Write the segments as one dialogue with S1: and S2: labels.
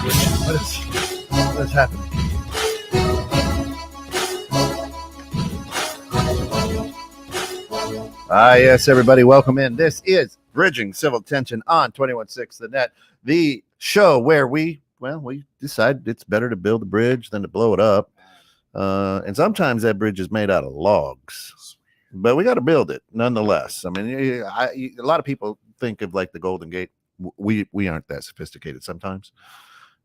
S1: What is happening? Yes, everybody, welcome in. This is Bridging Civil Tension on 21.6 The Net, the show where we decide it's better to build a bridge than to blow it up. And sometimes that bridge is made out of logs, but we got to build it nonetheless. I mean, a lot of people think of like the Golden Gate. We aren't that sophisticated sometimes.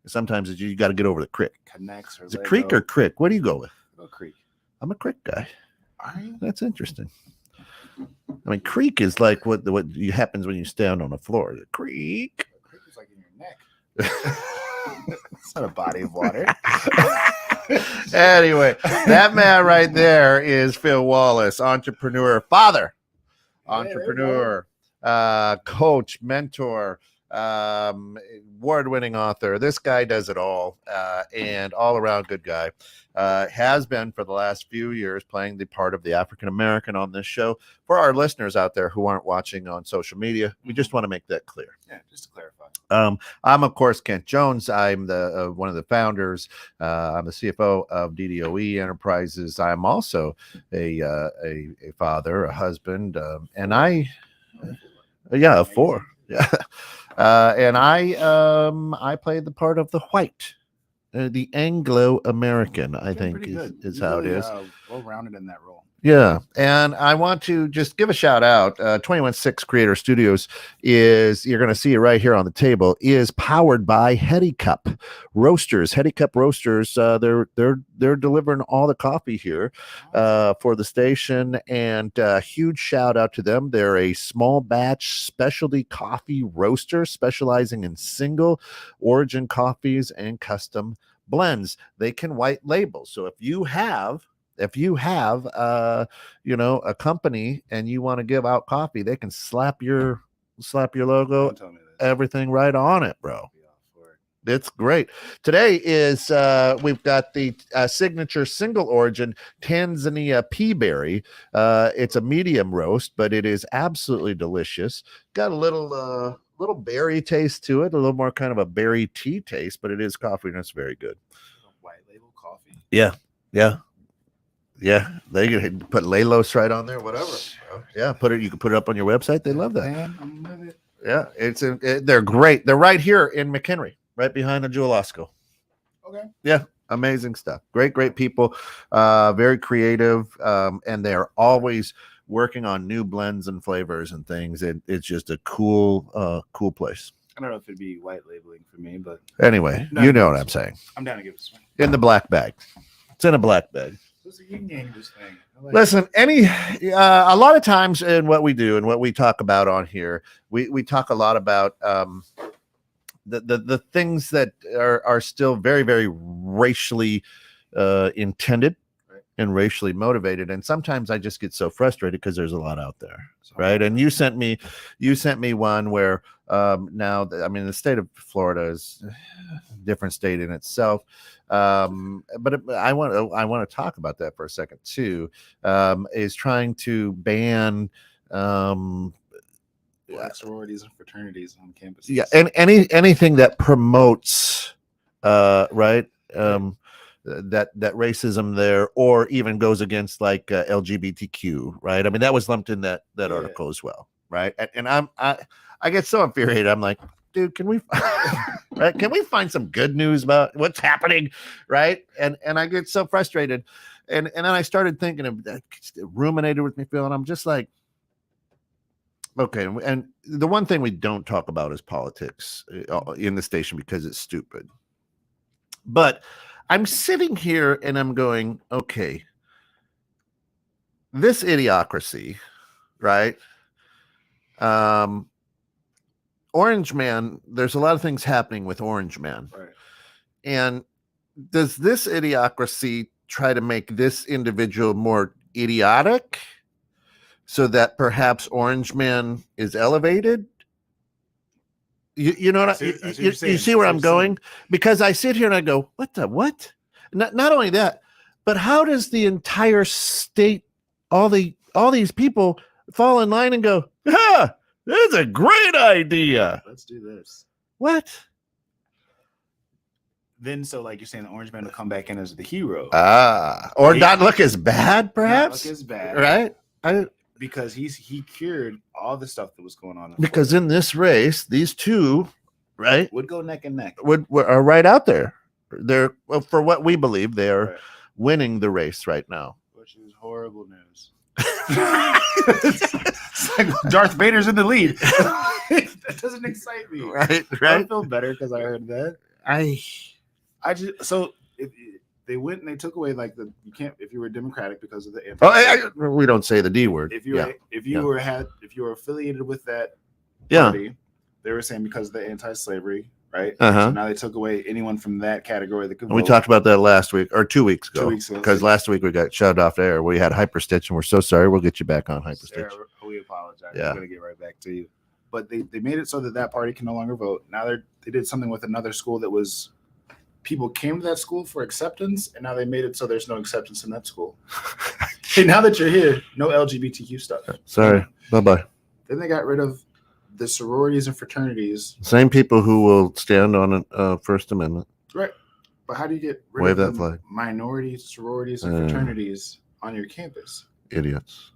S1: Sometimes you got to get over the creek.
S2: Connects or
S1: is it creek or crick? What do you go with?
S2: Go creek.
S1: I'm a crick guy.
S2: Are you?
S1: That's interesting. I mean, creak is like what happens when you stand on the floor. The creak.
S2: Creek is like in your neck. It's not a body of water.
S1: Anyway, that man right there is Phil Wallace, entrepreneur, father, entrepreneur, coach, mentor, award-winning author. This guy does it all, and all-around good guy. Has been for the last few years playing the part of the African American on this show. For our listeners out there who aren't watching on social media, we just want to make that clear.
S2: Yeah, just to clarify.
S1: I'm of course Kent Jones. I'm the one of the founders. I'm the CFO of DDOE Enterprises. I'm also a father, a husband, and four. Yeah. And I played the part of the white, the Anglo-American, I think is how it is.
S2: Well-rounded in that role.
S1: Yeah. And I want to just give a shout out. 21.6 Creator Studios you're going to see it right here on the table, is powered by Hetty Cup Roasters. Hetty Cup Roasters, they're delivering all the coffee here for the station, and huge shout out to them. They're a small batch specialty coffee roaster specializing in single origin coffees and custom blends. They can white label. So if you have a company and you want to give out coffee, they can slap your logo, everything right on it, bro. It's great. Today is we've got the signature single origin Tanzania pea berry. It's a medium roast, but it is absolutely delicious. Got a little berry taste to it, a little more kind of a berry tea taste, but it is coffee and it's very good.
S2: White label coffee.
S1: Yeah. They can put Lalos right on there, whatever. Yeah, you can put it up on your website. They love that.
S2: Man, I'm with it.
S1: Yeah, they're great. They're right here in McHenry, right behind the Jewel Osco.
S2: Okay.
S1: Yeah, amazing stuff. Great people, very creative, and they are always working on new blends and flavors and things. It's just a cool place.
S2: I don't know if it'd be white labeling for me, but
S1: anyway, you know what I'm saying.
S2: I'm down to give it a swing.
S1: In the black bag. It's in a black bag.
S2: It's a yin-yang this thing.
S1: Listen, a lot of times in what we do and what we talk about on here, we talk a lot about the things that are still very, very racially intended and racially motivated. And sometimes I just get so frustrated because there's a lot out there. Right. And you sent me one where the state of Florida is a different state in itself. But I want to talk about that for a second too. Is trying to ban
S2: sororities and fraternities on campuses.
S1: Yeah, and anything that promotes that racism there, or even goes against like LGBTQ, right? I mean, that was lumped in that article as well, right? And I get so infuriated. I'm like, dude, can we right? Can we find some good news about what's happening, right? And I get so frustrated, and then I started thinking of that, ruminated with me, Phil, and I'm just like, okay. And the one thing we don't talk about is politics in the station because it's stupid, but I'm sitting here and I'm going, okay, this idiocracy, right? Orange Man, there's a lot of things happening with Orange Man.
S2: Right.
S1: And does this idiocracy try to make this individual more idiotic so that perhaps Orange Man is elevated? You know what you see where I'm going? Because I sit here and I go, what? Not only that, but how does the entire state, all these people fall in line and go, that's a great idea.
S2: Let's do this.
S1: What?
S2: then so like you're saying, the Orange Man will come back in as the hero.
S1: Or not look as bad, perhaps.
S2: Not look as bad,
S1: right?
S2: Because he cured all the stuff that was going on.
S1: Because in this race, these two, right,
S2: would go neck and neck.
S1: Are right out there. They're for what we believe they are winning the race right now,
S2: which is horrible news. It's like Darth Vader's in the lead. That doesn't excite me.
S1: Right.
S2: I feel better because I heard that. I just so they went and they took away like you can't if you were Democratic because of the
S1: we don't say the D word.
S2: If you were affiliated with that party, they were saying because of the anti-slavery, right? So now they took away anyone from that category that could vote.
S1: We talked about that last week or 2 weeks ago.
S2: 2 weeks ago.
S1: Because last week we got shut off air. We had Hyperstitch, and we're so sorry. We'll get you back on Hyperstitch.
S2: Sarah, we apologize. Yeah. We're going to get right back to you. But they made it so that party can no longer vote. Now they did something with another school that was people came to that school for acceptance, and now they made it so there's no acceptance in that school. Hey, now that you're here, no LGBTQ stuff.
S1: Sorry. Bye-bye.
S2: Then they got rid of the sororities and fraternities.
S1: Same people who will stand on a First Amendment.
S2: Right. But how do you get rid of
S1: that flag?
S2: Minorities, sororities, and fraternities on your campus?
S1: Idiots.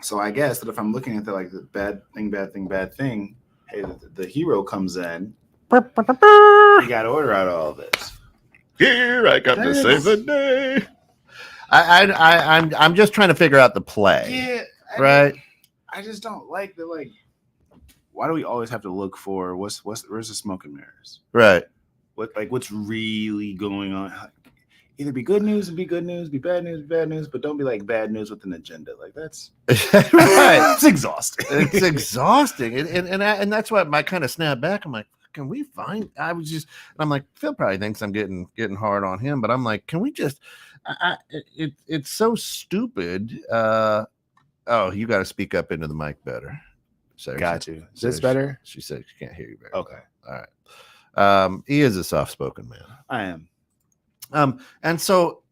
S2: So I guess that if I'm looking at the bad thing, hey, the hero comes in. You got to order out all this.
S1: Here I come to save the day. I'm just trying to figure out the play.
S2: Yeah.
S1: Right.
S2: I just don't like the why do we always have to look for where's the smoke and mirrors?
S1: Right.
S2: What's really going on? Either be good news and be good news, be bad news, but don't be like bad news with an agenda. Like that's
S1: right.
S2: It's exhausting.
S1: It's exhausting. And that's why I kind of snapped back. I'm like, can we find? I'm like, Phil probably thinks I'm getting hard on him, but I'm like, can we just? It's so stupid. Oh, you got to speak up into the mic better. So
S2: got you. Is this better?
S1: She said she can't hear you better.
S2: Okay.
S1: All right. He is a soft-spoken man.
S2: I am.
S1: And so,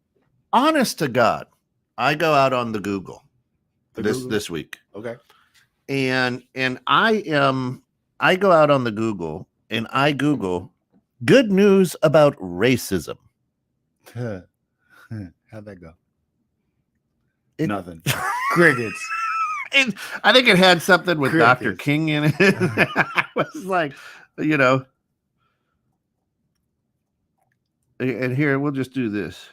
S1: honest to God, I go out on the Google this week.
S2: Okay.
S1: And I go out on the Google and I Google good news about racism.
S2: How'd that go? Nothing. Crickets.
S1: I think it had something with
S2: Crickets.
S1: Dr. King in it. I was like, and here we'll just do this.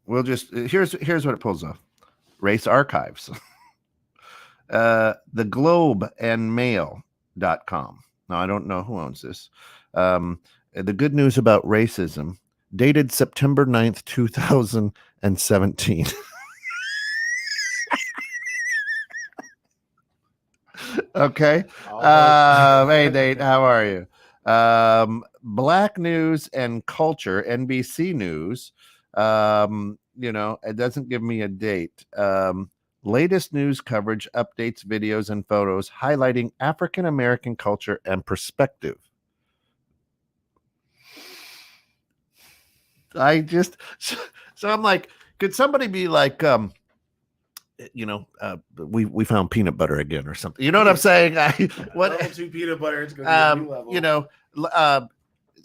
S1: We'll just here's what it pulls off. Race archives. The Globe and Mail.com. Now I don't know who owns this. The good news about racism, dated September 9th, 2017. Okay. Hey, Nate, how are you? Black News and Culture, NBC News. It doesn't give me a date. Latest news coverage, updates, videos, and photos highlighting African American culture and perspective. So I'm like, could somebody be like, we found peanut butter again or something. You know what I'm saying?
S2: Two peanut butter. It's gonna be a new level.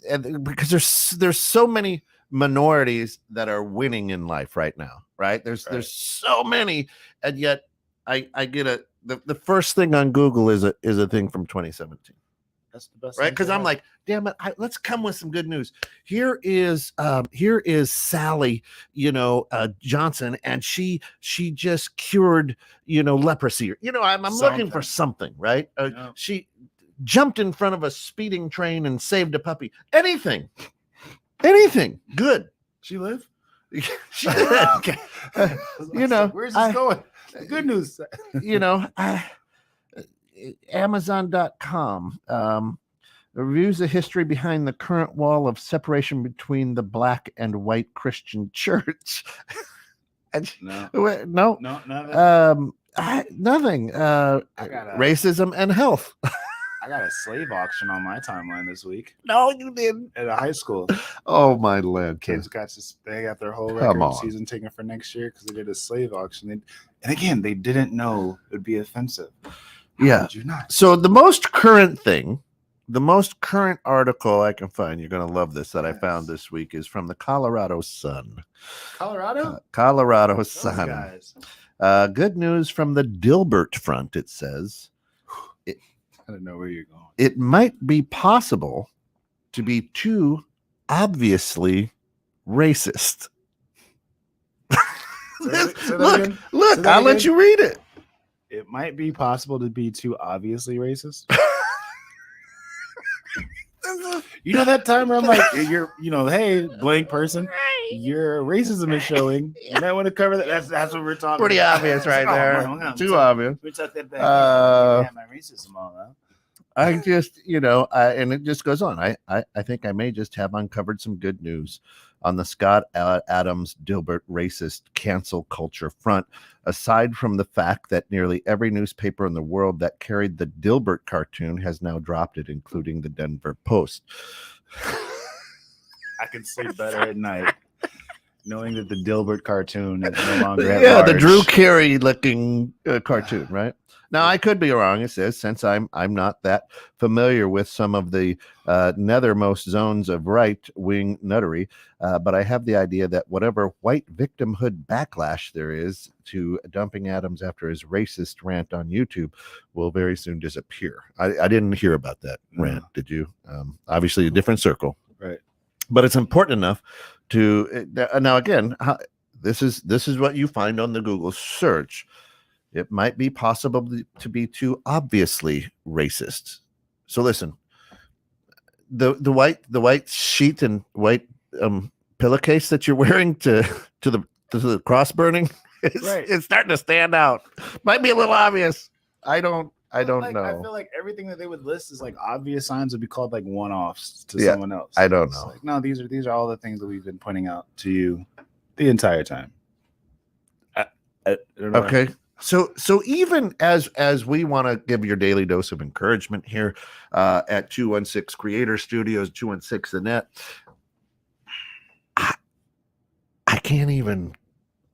S1: And because there's so many minorities that are winning in life right now, right? There's so many, and yet I get the first thing on Google is a thing from 2017.
S2: That's the best,
S1: right? Because I'm like, damn it, let's come with some good news. Here is Sally, Johnson, and she just cured, leprosy. I'm looking for something, right? She jumped in front of a speeding train and saved a puppy. Anything good.
S2: She lived.
S1: She did. Okay.
S2: Where's this going? Good news.
S1: Amazon.com reviews the history behind the current wall of separation between the black and white Christian church.
S2: No.
S1: Nothing. Racism and health.
S2: I got a slave auction on my timeline this week.
S1: No, you didn't.
S2: At a high school.
S1: Oh my land,
S2: kids they got their whole record season taken for next year because they did a slave auction. And again, they didn't know it would be offensive.
S1: Yeah.
S2: Would you not?
S1: So the most current article I can find, you're going to love this, that I found this week, is from the Colorado Sun.
S2: Colorado?
S1: Colorado
S2: Those
S1: Sun.
S2: guys.
S1: Good news from the Dilbert front, it says.
S2: I don't know where you're going.
S1: It might be possible to be too obviously racist. Look, I'll let you read it.
S2: It might be possible to be too obviously racist. You know that time where I'm like, hey, blank person, your racism is showing. You might want to cover that. That's what we're talking
S1: Pretty
S2: about.
S1: obvious right there. Too obvious.
S2: We took that back. Yeah, my racism all out.
S1: I just, and it just goes on. I think I may just have uncovered some good news on the Scott Adams Dilbert racist cancel culture front, aside from the fact that nearly every newspaper in the world that carried the Dilbert cartoon has now dropped it, including the Denver Post.
S2: I can sleep better at night knowing that the Dilbert cartoon is no longer at
S1: the
S2: large.
S1: Drew Carey looking cartoon, right? Now, I could be wrong, it says, since I'm not that familiar with some of the nethermost zones of right-wing nuttery, but I have the idea that whatever white victimhood backlash there is to dumping Adams after his racist rant on YouTube will very soon disappear. I didn't hear about that rant, did you? Obviously, a different circle.
S2: Right.
S1: But it's important enough to... now, again, this is what you find on the Google search. It might be possible to be too obviously racist. So listen, the white sheet and white pillowcase that you're wearing to the cross burning, it's starting to stand out. Might be a little obvious. I don't know.
S2: I feel like everything that they would list is like obvious signs would be called like one-offs to someone else.
S1: I don't know.
S2: Like, no, these are all the things that we've been pointing out to you the entire time. I don't know.
S1: Okay. So even as we want to give your daily dose of encouragement here at 216 Creator Studios, 216 The Net, I can't even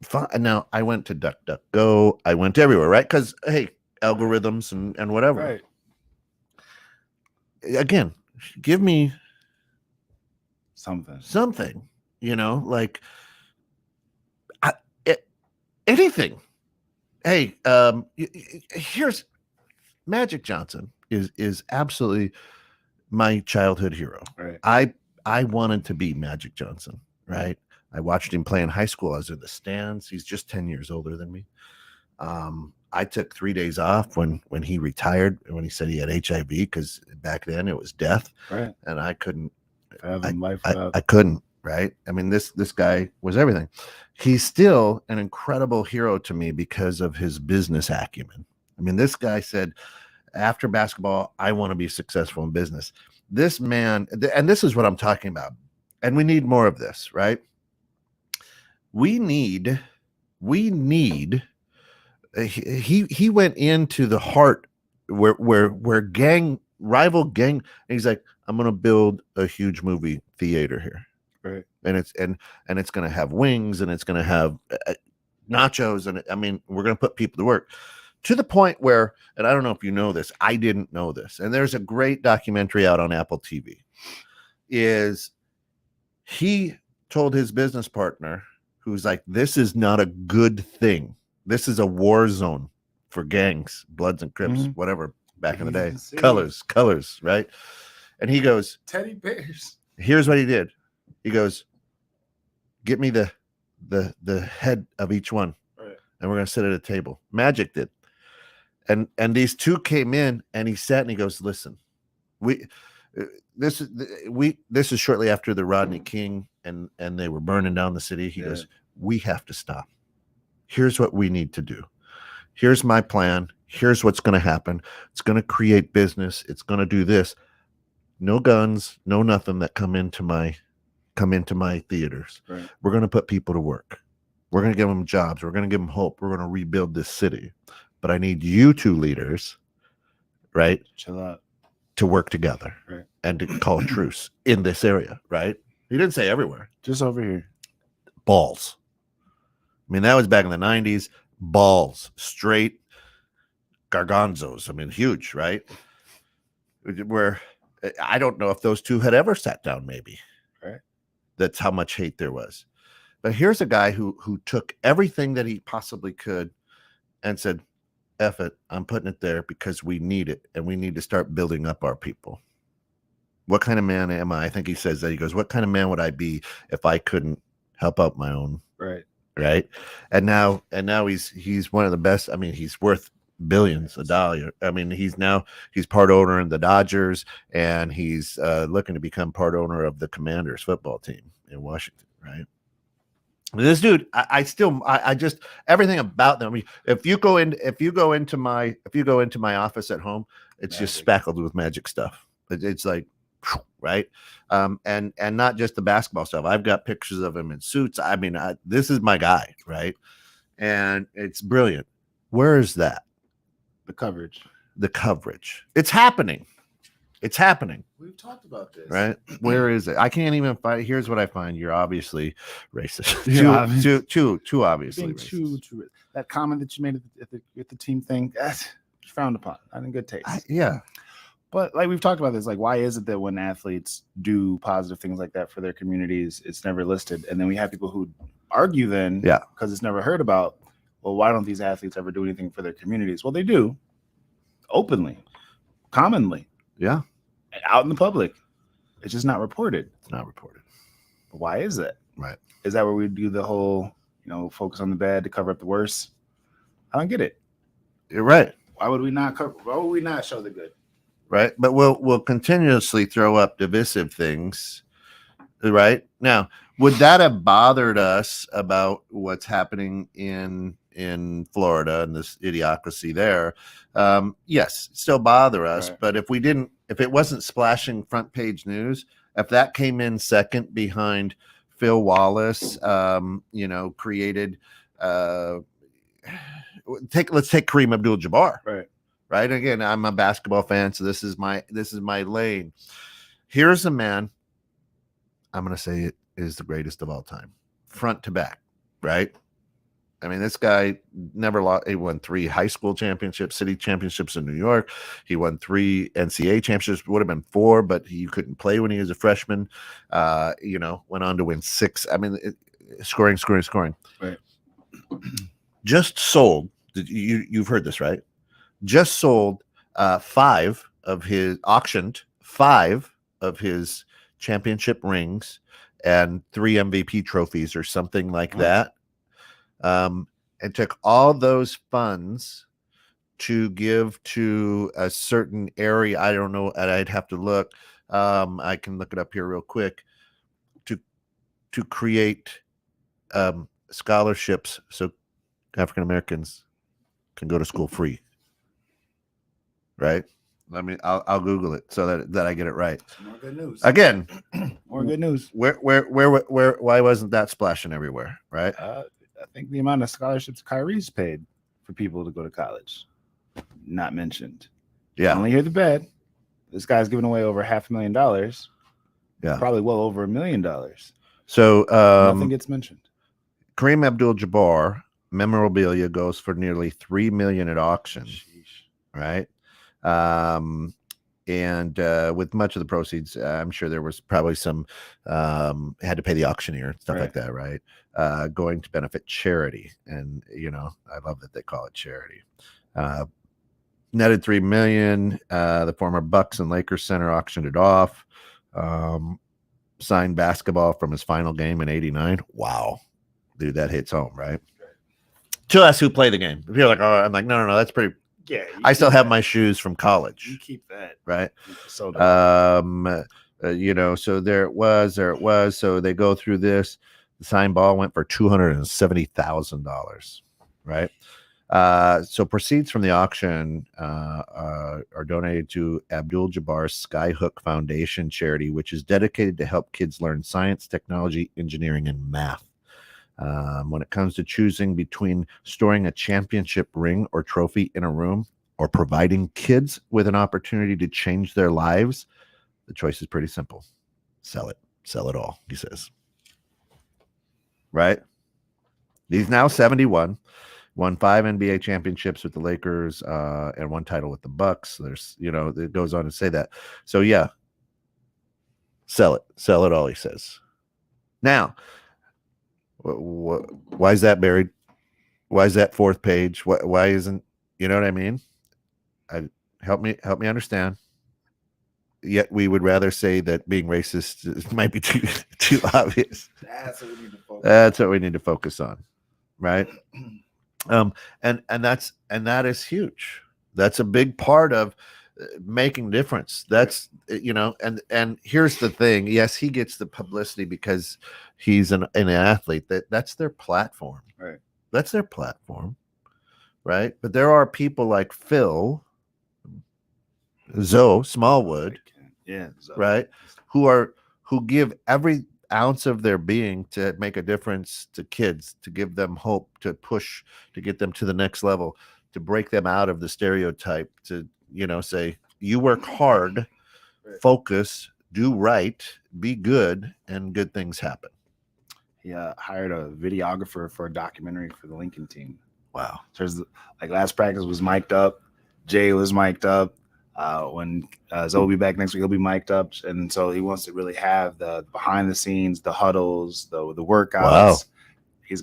S1: find. Now, I went to DuckDuckGo. I went everywhere, right? Because, hey, algorithms and whatever.
S2: Right.
S1: Again, give me
S2: something,
S1: like anything. Hey, here's Magic Johnson is absolutely my childhood hero.
S2: Right.
S1: I wanted to be Magic Johnson, right? I watched him play in high school. I was in the stands. He's just 10 years older than me. I took 3 days off when he retired, when he said he had HIV, because back then it was death.
S2: Right.
S1: And I couldn't
S2: fathom life without.
S1: I couldn't. Right. I mean, this guy was everything. He's still an incredible hero to me because of his business acumen. I mean, this guy said, after basketball, I want to be successful in business. This man, and this is what I'm talking about. And we need more of this, right? We need, he went into the heart where rival gang, and he's like, I'm going to build a huge movie theater here.
S2: Right.
S1: And it's going to have wings, and it's going to have nachos, and I mean, we're going to put people to work to the point where, and I don't know if you know this, I didn't know this, and there's a great documentary out on Apple TV. Is he told his business partner, who's like, this is not a good thing. This is a war zone for gangs, Bloods and Crips, whatever, back in the day. Colors, right? And he goes,
S2: teddy bears.
S1: Here's what he did. He goes, get me the head of each one,
S2: right,
S1: and we're going to sit at a table. Magic did. And these two came in, and he sat and he goes, listen, this is shortly after the Rodney King and they were burning down the city. He goes, we have to stop. Here's what we need to do. Here's my plan. Here's what's going to happen. It's going to create business. It's going to do this. No guns, no nothing that come into my theaters.
S2: Right.
S1: We're going to put people to work. We're going to give them jobs. We're going to give them hope. We're going to rebuild this city. But I need you two leaders, right?
S2: Chill out.
S1: To work together,
S2: right,
S1: and to call a truce in this area, right? He didn't say everywhere.
S2: Just over here.
S1: Balls. I mean, that was back in the 90s. Balls. Straight gargonzos. I mean, huge, right? Where I don't know if those two had ever sat down, maybe.
S2: Right.
S1: That's how much hate there was. But here's a guy who took everything that he possibly could and said, F it, I'm putting it there because we need it, and we need to start building up our people. What kind of man am I? I think he says that. He goes, what kind of man would I be if I couldn't help out my own? Right. And now he's one of the best. I mean, he's worth billions of dollars. I mean, he's part owner in the Dodgers, and he's looking to become part owner of the Commanders football team in Washington, right? This dude, I just everything about them. I mean, if you go into my office at home, it's just speckled with magic stuff. It's like, right, and not just the basketball stuff. I've got pictures of him in suits. I mean, this is my guy, right? And it's brilliant. Where is that?
S2: The coverage.
S1: It's happening.
S2: We've talked about this,
S1: right? Where is it? I can't even find. Here's what I find. You're obviously racist. Too obviously racist.
S2: Too. That comment that you made at the team thing, that's frowned upon. Not in good taste.
S1: Yeah.
S2: But like we've talked about this, like why is it that when athletes do positive things like that for their communities, it's never listed? And then we have people who argue then, because it's never heard about, well, why don't these athletes ever do anything for their communities? Well, they do, openly, commonly.
S1: Yeah.
S2: Out in the public. It's just not reported.
S1: It's not reported.
S2: But why is that?
S1: Right.
S2: Is that where we do the whole, focus on the bad to cover up the worst? I don't get it.
S1: You're right.
S2: Why would we not show the good?
S1: Right. But we'll continuously throw up divisive things. Right. Now, would that have bothered us about what's happening in Florida and this idiocracy there? Yes, still bother us. Right. But if it wasn't splashing front page news, if that came in second behind Phil Wallace, created, let's take Kareem Abdul-Jabbar. Right. Again, I'm a basketball fan, so this is my lane. Here's a man, I'm going to say it is the greatest of all time, front to back. Right. I mean, this guy never lost. He won 3 high school championships, city championships in New York. He won 3 NCAA championships. Would have been 4, but you couldn't play when he was a freshman. Went on to win 6. I mean, scoring.
S2: Right.
S1: Just sold. You've heard this, right? Just sold 5 of his championship rings and 3 MVP trophies or something like that. And took all those funds to give to a certain area. I don't know. I'd have to look. I can look it up here real quick to create scholarships so African Americans can go to school free. Right. I mean, I'll Google it so that I get it right.
S2: More good news.
S1: Again,
S2: more good news.
S1: Where? Why wasn't that splashing everywhere? Right.
S2: I think the amount of scholarships Kyrie's paid for people to go to college, not mentioned.
S1: Yeah.
S2: I only hear the bad. This guy's giving away over $500,000.
S1: Yeah.
S2: Probably well over $1 million.
S1: So
S2: nothing gets mentioned.
S1: Kareem Abdul-Jabbar memorabilia goes for nearly $3 million at auction.
S2: Sheesh.
S1: Right. And with much of the proceeds, I'm sure there was probably some had to pay the auctioneer, stuff like that, right? Going to benefit charity. And I love that they call it charity. Netted $3 million. The former Bucks and Lakers center auctioned it off. Signed basketball from his final game in '89. Wow, dude, that hits home, right? To us who play the game, if you're like, oh, I'm like, no, that's pretty.
S2: Yeah,
S1: I still have my shoes from college.
S2: You keep that,
S1: right?
S2: So,
S1: so there it was. So they go through this. The signed ball went for $270,000, right? So proceeds from the auction are donated to Abdul-Jabbar's Skyhook Foundation charity, which is dedicated to help kids learn science, technology, engineering, and math. When it comes to choosing between storing a championship ring or trophy in a room or providing kids with an opportunity to change their lives, the choice is pretty simple. Sell it all, he says. Right? He's now 71. won 5 NBA championships with the Lakers, and 1 title with the Bucks. There's, it goes on to say that. So yeah, sell it all, he says. Now, why is that buried? Why is that 4th page? Why isn't, you know what I mean? Help me understand. Yet we would rather say that being racist might be too obvious.
S2: That's what we need to focus.
S1: That's what we need to focus on, right? And that is huge. That's a big part of making difference. That's and here's the thing. Yes, he gets the publicity because he's an athlete. That's their platform.
S2: Right.
S1: That's their platform, right? But there are people like Phil, Zoe Smallwood, right, who give every ounce of their being to make a difference to kids, to give them hope, to push, to get them to the next level, to break them out of the stereotype, to say you work hard, focus, do right, be good, and good things happen.
S2: He hired a videographer for a documentary for the Lincoln team.
S1: Wow.
S2: So there's like last practice was mic'd up, Jay was mic'd up. When Zoe will be back next week, he'll be mic'd up, and so he wants to really have the behind the scenes, the huddles, the workouts. Wow. He's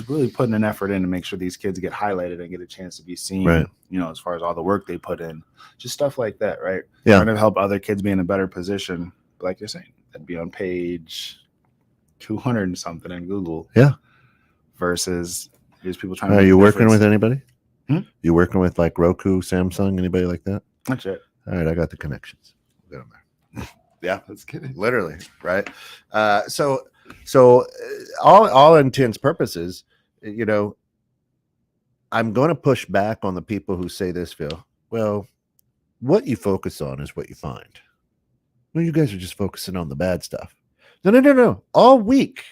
S2: really putting an effort in to make sure these kids get highlighted and get a chance to be seen.
S1: Right.
S2: As far as all the work they put in, just stuff like that, right?
S1: Yeah.
S2: Trying to help other kids be in a better position, like you're saying, that'd be on page 200 and something in Google.
S1: Yeah.
S2: Versus there's people trying to.
S1: Are you working with anybody?
S2: You
S1: working with like Roku, Samsung, anybody like that?
S2: That's it.
S1: All right, I got the connections. We'll get them there.
S2: Yeah, that's kidding.
S1: Literally, right? So all intents purposes, I'm going to push back on the people who say this, Phil. Well, what you focus on is what you find. Well, you guys are just focusing on the bad stuff. No. All week,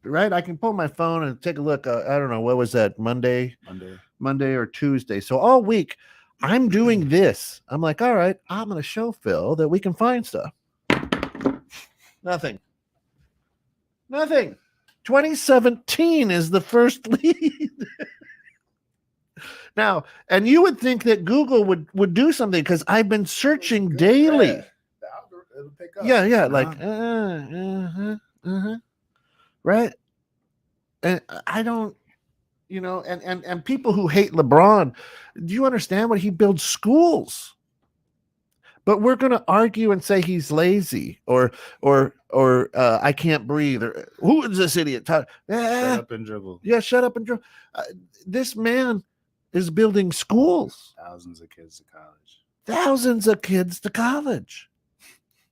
S1: right? I can pull my phone and take a look. I don't know, what was that? Monday or Tuesday. So all week, I'm doing this. I'm like, all right, I'm going to show Phil that we can find stuff. Nothing. 2017 is the first lead. Now, and you would think that Google would do something because I've been searching daily.
S2: Yeah. The algorithm, it'll pick up.
S1: Yeah, like, right? And I don't, and people who hate LeBron, do you understand what he builds schools? But we're going to argue and say he's lazy or I can't breathe, or who is this idiot?
S2: Shut up and dribble.
S1: Yeah, shut up and dribble. This man is building schools.
S2: Thousands of kids to college.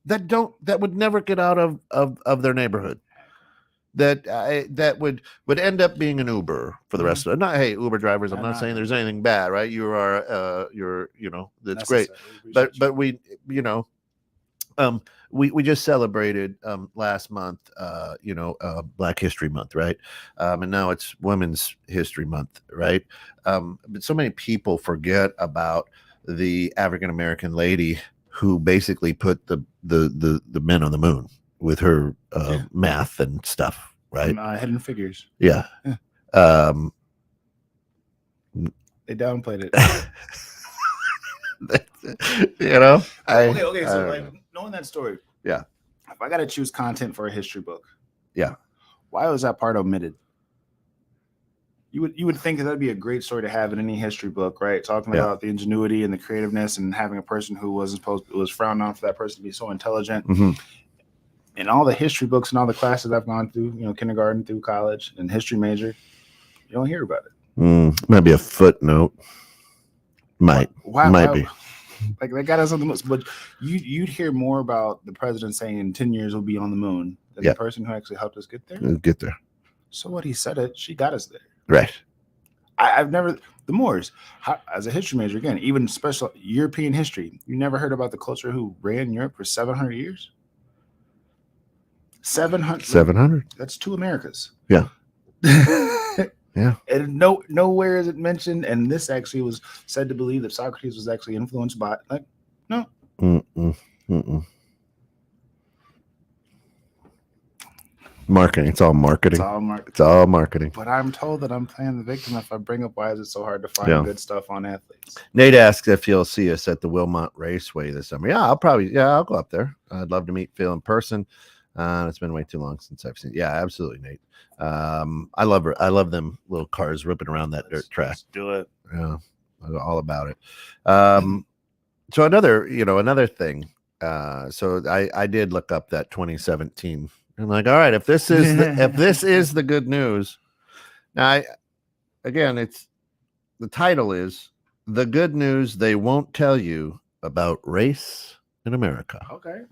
S2: That would never get out of their neighborhood. That would end up being an Uber for the rest of it. Not, hey, Uber drivers, I'm not saying there's anything bad, right? You are that's great. But we we just celebrated last month Black History Month, right? And now it's Women's History Month, right? But so many people forget about the African American lady who basically put the men on the moon with her math and stuff, right? Hidden Figures.
S1: Yeah.
S2: They downplayed it. Okay. So, like, knowing that story,
S1: yeah.
S2: If I got to choose content for a history book,
S1: yeah,
S2: why was that part omitted? You would think that'd be a great story to have in any history book, right? Talking about the ingenuity and the creativeness, and having a person who was frowned on for that person to be so intelligent.
S1: Mm-hmm.
S2: In all the history books and all the classes I've gone through, kindergarten through college and history major, you don't hear about it.
S1: Might be a footnote. Might be.
S2: Like, that guy does something else, but you'd hear more about the president saying in 10 years we'll be on the moon than the person who actually helped us get there. So what, he said it, she got us there.
S1: Right.
S2: I've never, the Moors, as a history major, again, even special European history, you never heard about the culture who ran Europe for 700 years? 700. That's 2 Americas.
S1: Yeah. Yeah.
S2: And nowhere is it mentioned. And this actually was said to believe that Socrates was actually influenced by, like, no.
S1: Marketing. It's all marketing. It's all marketing.
S2: But I'm told that I'm playing the victim if I bring up why is it so hard to find good stuff on athletes.
S1: Nate asks if you'll see us at the Wilmot Raceway this summer. Yeah, I'll go up there. I'd love to meet Phil in person. It's been way too long since I've seen. Yeah, absolutely, Nate. I love them little cars ripping around that dirt track.
S2: Let's do it.
S1: Yeah, all about it. So another thing. So I did look up that 2017. I'm like, all right, if this is the good news. Now, it's the title is The Good News They Won't Tell You About Race in America.
S2: Okay.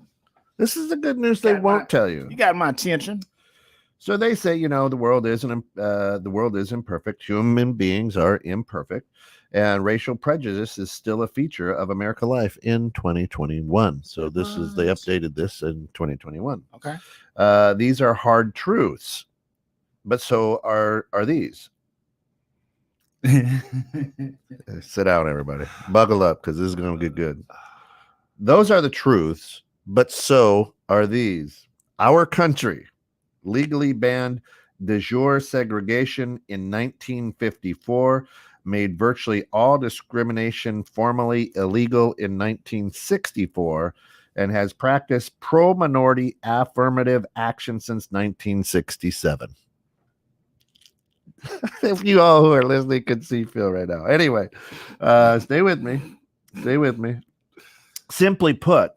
S1: This is the good news they won't tell you.
S2: You got my attention.
S1: So they say, the world is imperfect. Human beings are imperfect, and racial prejudice is still a feature of American life in 2021. So they updated this in 2021.
S2: Okay.
S1: These are hard truths, but so are these. Sit down, everybody. Buckle up, because this is going to get good. Those are the truths, but so are these. Our country legally banned de jure segregation in 1954, made virtually all discrimination formally illegal in 1964, and has practiced pro-minority affirmative action since 1967. If you all who are listening can see Phil right now. Anyway, stay with me. Simply put,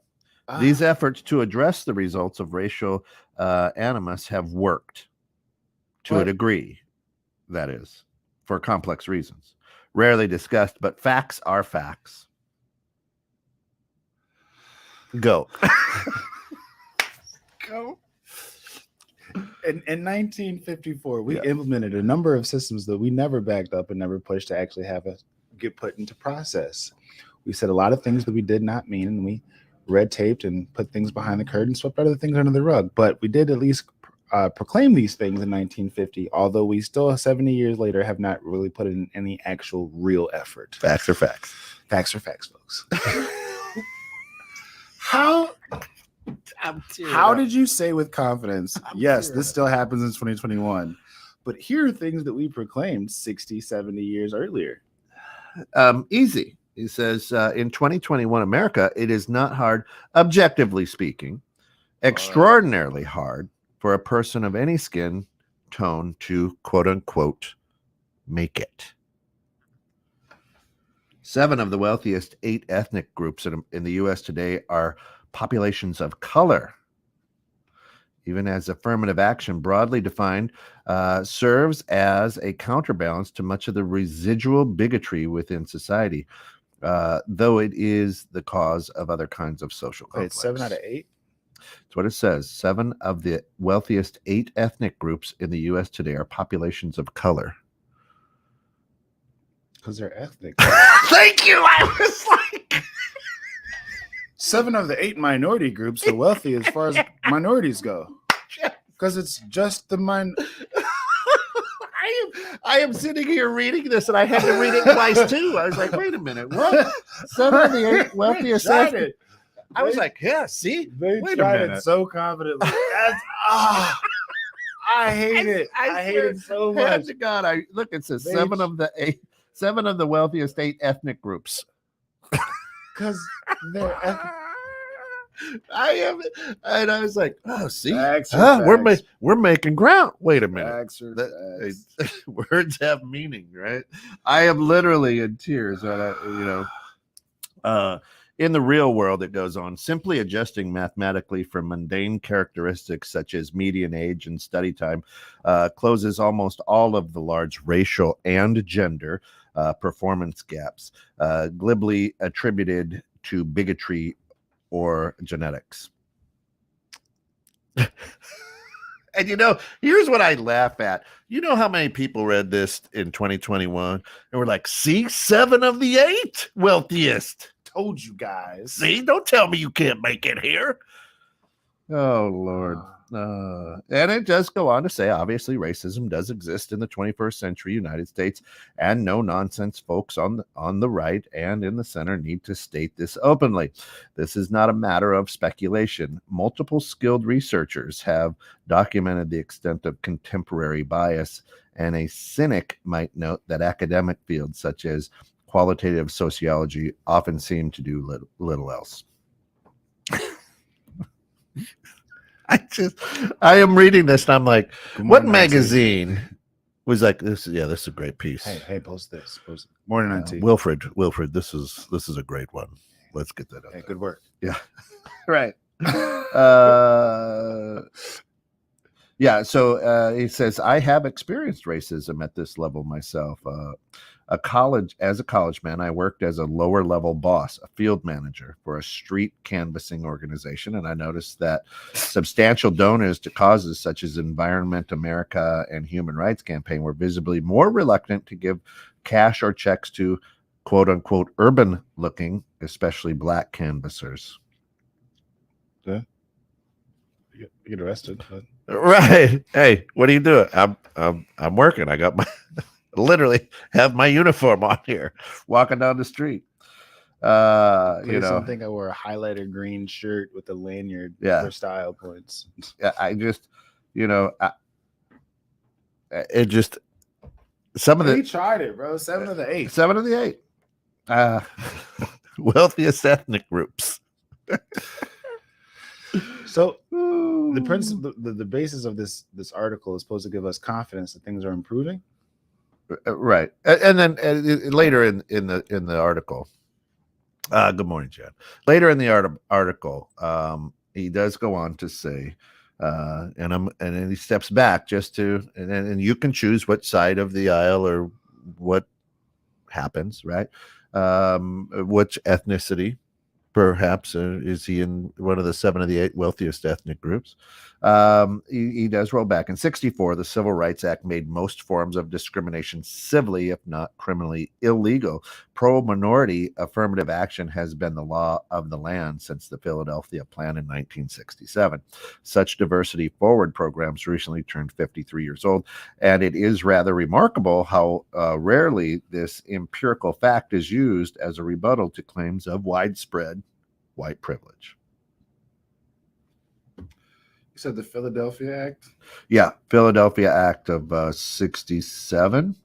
S1: these efforts to address the results of racial animus have worked to a degree, that is, for complex reasons. Rarely discussed, but facts are facts. Go.
S2: Go. In 1954, we implemented a number of systems that we never backed up and never pushed to actually have it get put into process. We said a lot of things that we did not mean, and we red taped and put things behind the curtain, swept other things under the rug. But we did at least proclaim these things in 1950, although we still 70 years later have not really put in any actual real effort.
S1: Facts are facts.
S2: Facts are facts, folks. How did you say with confidence, yes, this still happens in 2021, but here are things that we proclaimed 60, 70 years earlier?
S1: Easy. He says, in 2021 America, it is not hard, objectively speaking, extraordinarily hard for a person of any skin tone to, quote unquote, make it. 7 of the wealthiest 8 ethnic groups in the U.S. today are populations of color. Even as affirmative action, broadly defined, serves as a counterbalance to much of the residual bigotry within society, though it is the cause of other kinds of social conflicts.
S2: Wait, 7 out of 8?
S1: That's what it says. 7 of the wealthiest 8 ethnic groups in the U.S. today are populations of color.
S2: Because they're ethnic.
S1: Thank you. I was like...
S2: 7 of the 8 minority groups are wealthy as far as minorities go. Because it's just the
S1: I am sitting here reading this, and I had to read it twice too. I was like, wait a minute, what? 7 of the 8 wealthiest ethnic. I was like, yeah, see?
S2: They
S1: wait
S2: tried
S1: a minute.
S2: It so confidently. That's I hate it. I hate it so much.
S1: To God, it says 7 of the wealthiest 8 ethnic groups.
S2: Because they're ethnic.
S1: I was like, oh, see, we're making ground. Wait a minute. Words have meaning, right? I am literally in tears. In the real world, it goes on, simply adjusting mathematically for mundane characteristics such as median age and study time closes almost all of the large racial and gender performance gaps, glibly attributed to bigotry or genetics. And here's what I laugh at. You know how many people read this in 2021 and were like, see, 7 of the 8 wealthiest.
S2: Told you guys.
S1: See, don't tell me you can't make it here. Oh, Lord. And it does go on to say, obviously, racism does exist in the 21st century United States, and no nonsense folks on the right and in the center need to state this openly. This is not a matter of speculation. Multiple skilled researchers have documented the extent of contemporary bias, and a cynic might note that academic fields such as qualitative sociology often seem to do little else. I am reading this and I'm like, what magazine was like this? Yeah, this is a great piece.
S2: Hey, post this. Morning Auntie.
S1: Wilfred, this is a great one. Let's get that up.
S2: Hey, good work.
S1: Yeah. Right. Yeah, so he says, I have experienced racism at this level myself. As a college man, I worked as a lower level boss, a field manager for a street canvassing organization, and I noticed that substantial donors to causes such as Environment America and Human Rights Campaign were visibly more reluctant to give cash or checks to quote unquote urban looking, especially black canvassers.
S2: Yeah. You get arrested. But...
S1: Right. Hey, what are you doing? I'm working. I got my literally have my uniform on here, walking down the street.
S2: Something I wore a highlighter green shirt with a lanyard for style points.
S1: I just, it just some of the.
S2: He tried it, bro. 7 of the 8.
S1: 7 of the 8. Wealthiest ethnic groups.
S2: So the principle, the basis of this article is supposed to give us confidence that things are improving.
S1: Right, and then later in the article, good morning, Chad. Later in the article, he does go on to say, and then he steps back just to, and you can choose what side of the aisle or what happens, right? Which ethnicity. Perhaps is he in one of the 7 of the 8 wealthiest ethnic groups? He does roll back. In 1964, the Civil Rights Act made most forms of discrimination civilly, if not criminally, illegal. Pro-minority affirmative action has been the law of the land since the Philadelphia Plan in 1967. Such diversity-forward programs recently turned 53 years old, and it is rather remarkable how rarely this empirical fact is used as a rebuttal to claims of widespread white privilege.
S2: You said the Philadelphia Act?
S1: Yeah, Philadelphia Act of 67.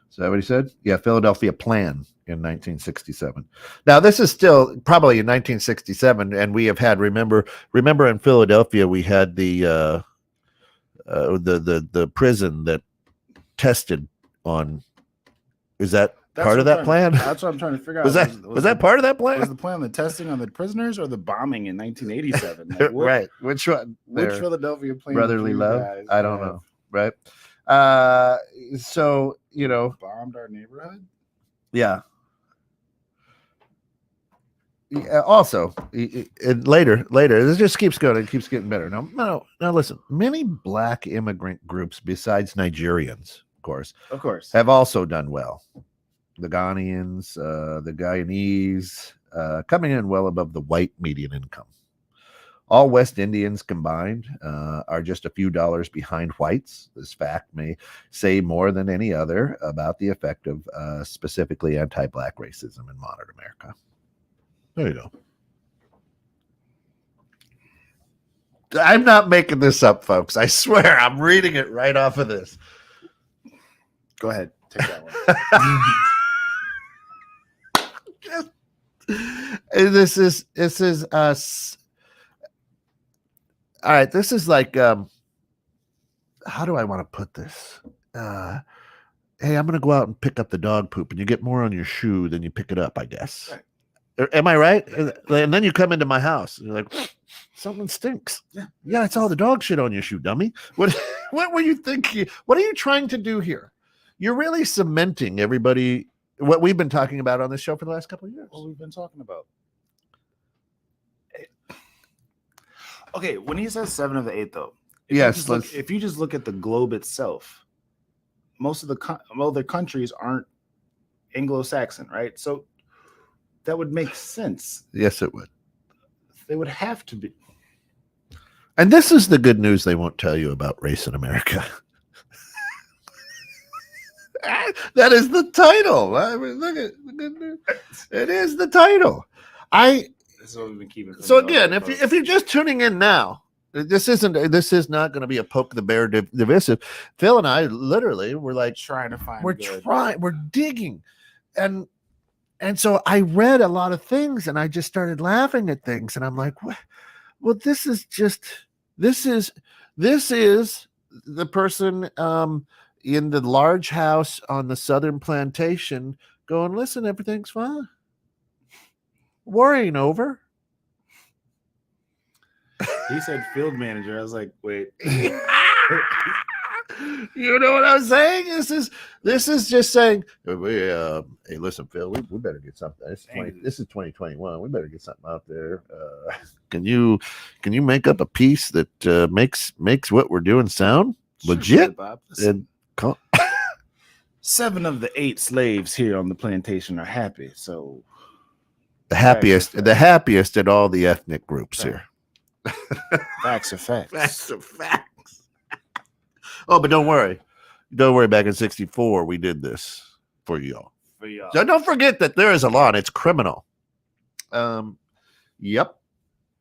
S1: Is that what he said? Yeah, Philadelphia Plan in 1967. Now, this is still probably in 1967, and we have had, remember in Philadelphia, we had the prison that tested on, is that part of that plan?
S2: That's what I'm trying to figure out.
S1: Was that part of that plan?
S2: Was the plan the testing on the prisoners or the bombing in 1987?
S1: Right. Which one?
S2: Which Philadelphia plan?
S1: Brotherly love? I don't know. Right. So,
S2: bombed our neighborhood?
S1: Yeah. Also, later, this just keeps going. It keeps getting better. Now, listen. Many black immigrant groups, besides Nigerians, of course, have also done well. The Ghanaians, the Guyanese, coming in well above the white median income. All West Indians combined are just a few dollars behind whites. This fact may say more than any other about the effect of specifically anti-black racism in modern America. There you go. I'm not making this up, folks. I swear, I'm reading it right off of this.
S2: Go ahead. Take that one.
S1: This is us. All right, this is like how do I want to put this? Hey, I'm gonna go out and pick up the dog poop, and you get more on your shoe than you pick it up, I guess. Right. Am I right? And then you come into my house and you're like, something stinks. Yeah, it's all the dog shit on your shoe, dummy. What were you thinking? What are you trying to do here? You're really cementing everybody, what we've been talking about on this show for the last couple of years.
S2: What we've been talking about. Okay, when he says 7 of the 8, though, if you just look at the globe itself, most of the countries aren't Anglo-Saxon, right? So that would make sense.
S1: Yes, it would.
S2: They would have to be.
S1: And this is the good news they won't tell you about race in America. That is the title. I mean, look at the good news. It is the title.
S2: This is what we've been keeping.
S1: So again, if you're just tuning in now, this is not going to be a poke the bear divisive. Phil and I literally were like
S2: trying to find.
S1: We're digging, and so I read a lot of things, and I just started laughing at things, and I'm like, what? Well, this is the person in the large house on the southern plantation going, listen, everything's fine. War ain't over.
S2: He said field manager. I was like, wait.
S1: You know what I'm saying? This is just saying, hey, listen, Phil, we better get something. This is 2021. We better get something out there. Can you make up a piece that makes what we're doing sound legit?
S2: Bob.
S1: And
S2: 7 of the 8 slaves here on the plantation are happy. So
S1: the happiest at all the ethnic groups here.
S2: Facts are facts.
S1: Facts are facts. Oh, but don't worry. Back in 1964, we did this for y'all. So don't forget that there is a law and it's criminal. Yep.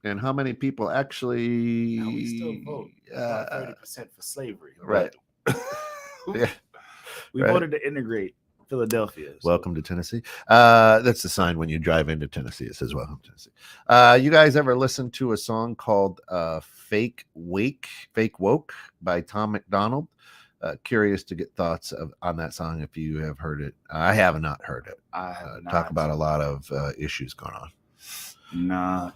S1: And how many people actually?
S2: Now we still vote 30% for slavery.
S1: Right. Yeah.
S2: We voted to integrate Philadelphia. So.
S1: Welcome to Tennessee. That's the sign when you drive into Tennessee. It says welcome to Tennessee. You guys ever listen to a song called Fake Woke by Tom McDonald? Curious to get thoughts on that song if you have heard it. I have not heard it.
S2: I have not.
S1: Talk about a lot of issues going on.
S2: Nah.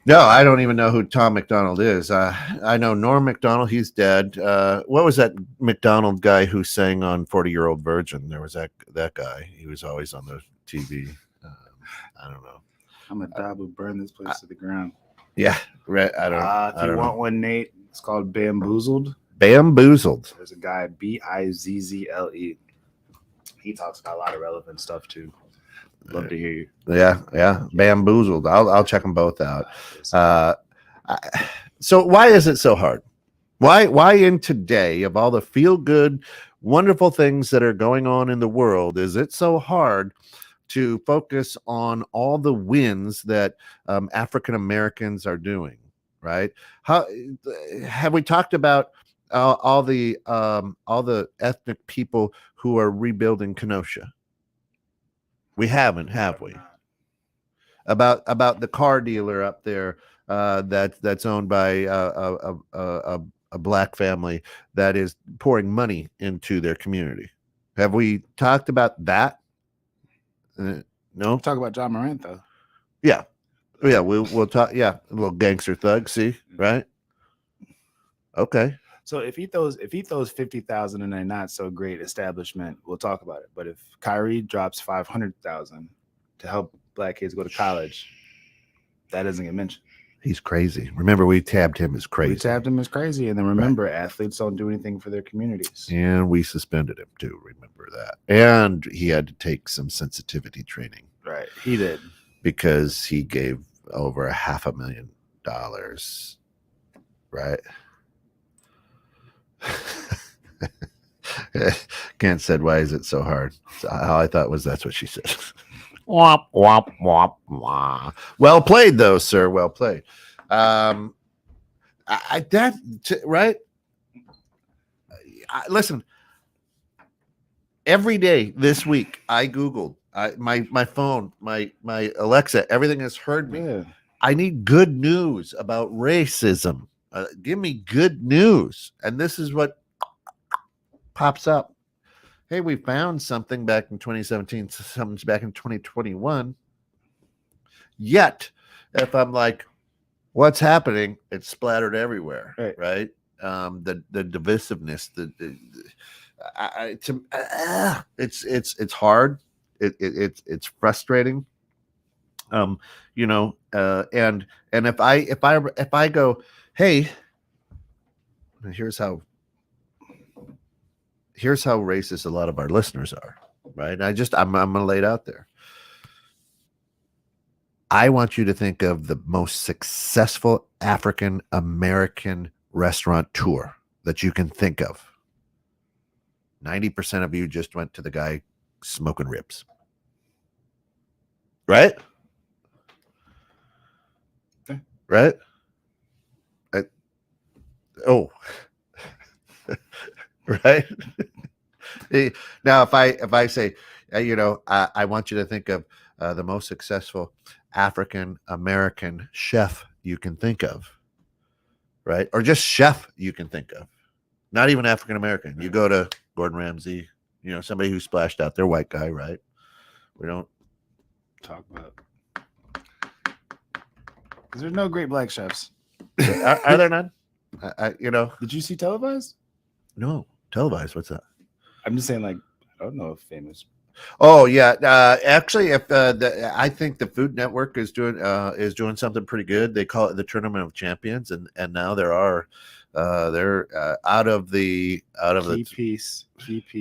S1: No, I don't even know who Tom McDonald is. I know Norm McDonald. He's dead. What was that McDonald guy who sang on 40-Year-Old Virgin? There was that guy. He was always on the TV. I don't know.
S2: I'm a taboo. Burn this place to the ground.
S1: Yeah, right. I don't.
S2: If you want one, Nate, it's called Bamboozled.
S1: Bamboozled.
S2: There's a guy Bizzle. He talks about a lot of relevant stuff too. Love to hear you.
S1: Yeah. Bamboozled. I'll check them both out. So why is it so hard? Why in today, of all the feel good, wonderful things that are going on in the world, is it so hard to focus on all the wins that African Americans are doing? Right? How have we talked about all the ethnic people who are rebuilding Kenosha? We haven't, have we? About the car dealer up there that's owned by a black family that is pouring money into their community. Have we talked about that? No.
S2: Talk about John Morant though.
S1: Yeah. We'll talk. Yeah, a little gangster thug. See, right? Okay.
S2: So if he throws 50,000 in a not so great establishment, we'll talk about it. But if Kyrie drops 500,000 to help black kids go to college, that doesn't get mentioned.
S1: He's crazy. Remember, we tabbed him as crazy.
S2: And then remember, athletes don't do anything for their communities.
S1: And we suspended him too. Remember that. And he had to take some sensitivity training.
S2: Right. He did.
S1: Because he gave over $500,000. Right. Kent said, why is it so hard? So all I thought was that's what she said. Womp, womp, womp, womp. Well played, though, sir. Well played. Right? Listen, every day this week, I Googled my phone, my Alexa, everything has heard me.
S2: Yeah.
S1: I need good news about racism. Give me good news. And this is what pops up. Hey, we found something back in 2017, something's back in 2021. Yet, if I'm like, what's happening? It's splattered everywhere, right? The divisiveness, it's hard. It's frustrating. And if I go, hey, here's how racist a lot of our listeners are, right? I'm gonna lay it out there. I want you to think of the most successful African American restaurateur that you can think of. 90% of you just went to the guy smoking ribs. Right?
S2: Okay.
S1: Right? Oh. Right? Now, if I say, I want you to think of the most successful African American chef you can think of, right? Or just chef you can think of, not even African American. You go to Gordon Ramsay, somebody who splashed out. They're white guy, right? We don't
S2: talk about, because there's no great black chefs.
S1: Are there none?
S2: Did you see Televised?
S1: No, Televised. What's that?
S2: I'm just saying, like, I don't know if famous.
S1: Oh yeah, actually, if I think the Food Network is doing something pretty good. They call it the Tournament of Champions, and now they're out of the
S2: key piece